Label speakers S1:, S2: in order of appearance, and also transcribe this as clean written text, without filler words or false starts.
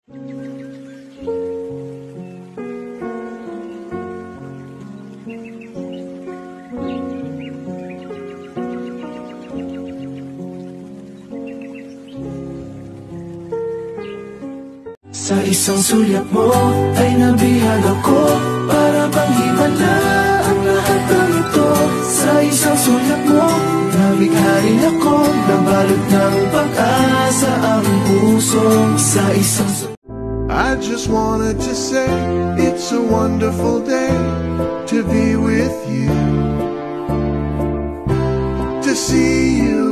S1: Sa isang sulyap mo ay nabihag ako, para bang himala ang lahat ng ito. Sa isang sulyap mo, nabigharin ako, nabalot ng pag-asa ang puso. Sa isang
S2: I just wanted to say it's a wonderful day to be with you, to see you